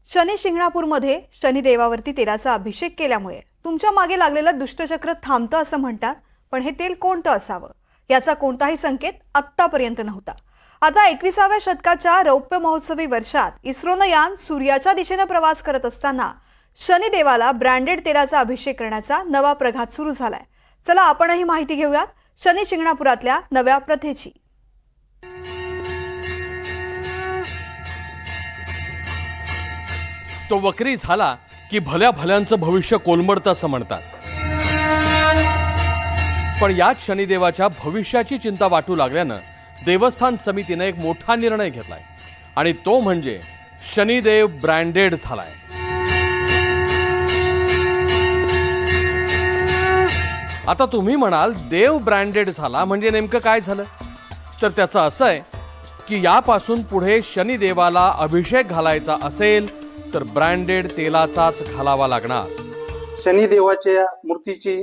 शनी शिंगणापूरमध्ये शनिदेवावरती तेलाचा अभिषेक केल्यामुळे तुमच्या मागे लागलेलं दुष्टचक्र थांबतं असं म्हणतात. पण हे तेल कोणतं असावं याचा कोणताही संकेत आत्तापर्यंत नव्हता. आता 21व्या शतकाच्या रौप्य महोत्सवी वर्षात इस्रोनं यान सूर्याच्या दिशेने प्रवास करत असताना शनिदेवाला ब्रँडेड तेलाचा अभिषेक करण्याचा नवा प्रघात सुरू झालाय. चला आपणही माहिती घेऊयात शनी शिंगणापुरातल्या नव्या प्रथेची. तो वक्री झाला की भल्या भल्यांचं भविष्य कोलमडतं असं म्हणतात. पण याच शनिदेवाच्या भविष्याची चिंता वाटू लागल्यानं देवस्थान समितीनं एक मोठा निर्णय घेतलाय आणि तो म्हणजे शनिदेव ब्रँडेड झालाय. आता तुम्ही म्हणाल देव ब्रँडेड झाला म्हणजे नेमकं काय झालं? तर त्याचं असं आहे की यापासून पुढे शनिदेवाला अभिषेक घालायचा असेल तर ब्रँडेड तेलाचाच घालावा लागणार. शनिदेवाच्या मूर्तीची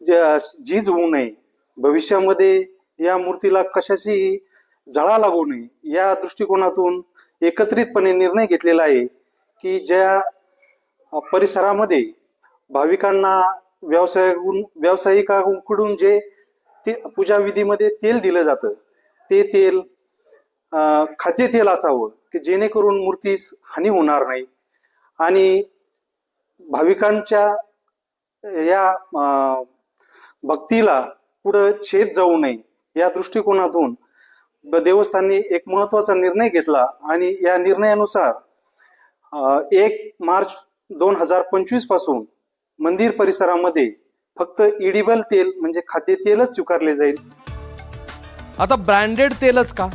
झीज होऊ नये, भविष्यामध्ये या मूर्तीला कशाची झळा लागू नये या दृष्टिकोनातून एकत्रितपणे निर्णय घेतलेला आहे की ज्या परिसरामध्ये भाविकांना व्यावसायिकांकडून जे पूजा विधीमध्ये तेल दिलं जातं ते तेल खाद्यतेल असावं की जेणेकरून मूर्तीस हानी होणार नाही आणि भाविकांच्या या भक्तीला पुढे छेद जाऊ नये या दृष्टिकोनातून देवस्थानने एक महत्वाचा निर्णय घेतला आणि या निर्णयानुसार 1 मार्च 2025 पासून मंदिर परिसरामध्ये फक्त इडिबल तेल म्हणजे खाद्यतेलच स्वीकारले जाईल. आता ब्रँडेड तेलच का?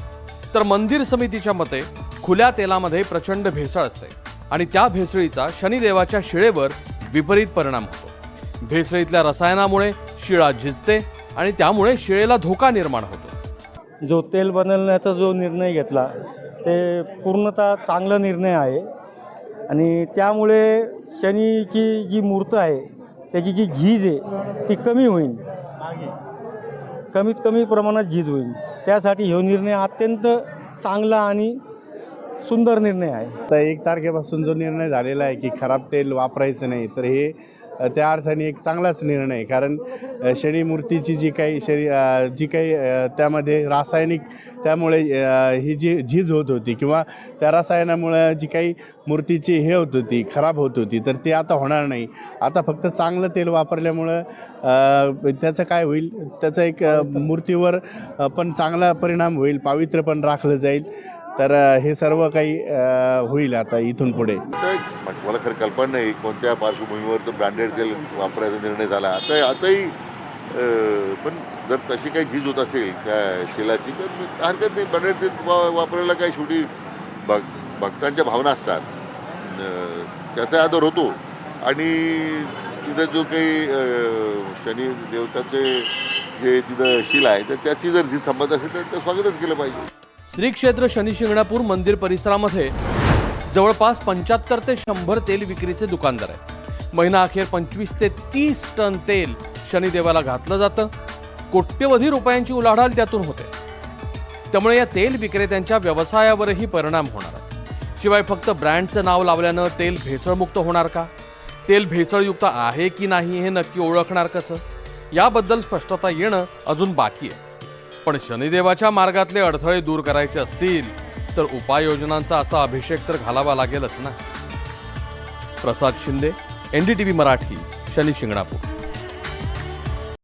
तर मंदिर समितीच्या मते खुल्या तेलामध्ये प्रचंड भेसळ असते आणि त्या भेसळीचा शनिदेवाच्या शिळेवर विपरीत परिणाम होतो. भेसळीतल्या रसायनामुळे शिळा झिजते आणि त्यामुळे शिळेला धोका निर्माण होतो. जो तेल बनवण्याचा जो निर्णय घेतला ते पूर्णतः चांगला निर्णय आहे आणि त्यामुळे शनीची जी मूर्त आहे त्याची जी झीज आहे ती कमी होईल, कमीत कमी प्रमाणात झीज होईल. त्यासाठी हा निर्णय अत्यंत चांगला आणि सुंदर निर्णय आहे. आता 1 तारखेपासून जो निर्णय झालेला आहे की खराब तेल वापरायचं नाही, तर हे त्या अर्थाने एक चांगलाच निर्णय आहे. कारण शनी मूर्तीची जी काही त्यामध्ये रासायनिक त्यामुळे ही जी झीज होत होती किंवा त्या रसायनामुळे जी काही मूर्तीची हे होत होती, खराब होत होती, तर ते आता होणार नाही. आता फक्त चांगलं तेल वापरल्यामुळं त्याचं काय होईल, त्याचा एक मूर्तीवर पण चांगला परिणाम होईल, पावित्र्य पण राखलं जाईल. तर हे सर्व काही होईल आता इथून पुढे. मला खरं कल्पना नाही कोणत्या पार्श्वभूमीवर तर ब्रँडेड तेल वापरायचा निर्णय झाला. आताही पण जर तशी काही झीज होत असेल त्या तेलाची तर हरकत नाही. ब्रँडेड तेल वापरायला काही शेवटी भक्तांच्या भावना असतात, त्याचा आदर होतो आणि तिथं जो काही शनी देवताचे जे तिथं शिल आहे तर त्याची जर झीज थांबत असेल तर ते स्वागतच केलं पाहिजे. श्री क्षेत्र शनी शिंगणापूर मंदिर परिसरामध्ये जवळपास 75 ते 100 तेल विक्रीचे दुकानदार आहेत. महिना अखेर 25 ते 30 टन तेल शनिदेवाला घातलं जातं. कोट्यवधी रुपयांची उलाढाल त्यातून होते. त्यामुळे या तेल विक्रेत्यांच्या व्यवसायावरही परिणाम होणार आहे. शिवाय फक्त ब्रँडचं नाव लावल्यानं तेल भेसळमुक्त होणार का? तेल भेसळयुक्त आहे की नाही हे नक्की ओळखणार कसं? याबद्दल स्पष्टता येणं अजून बाकी आहे. पण शनिदेवाच्या मार्गातले अडथळे दूर करायचे असतील तर उपाययोजनांचा असा अभिषेक तर घालावा लागेलच ना. प्रसाद शिंदे, NDTV मराठी, शनी शिंगणापूर.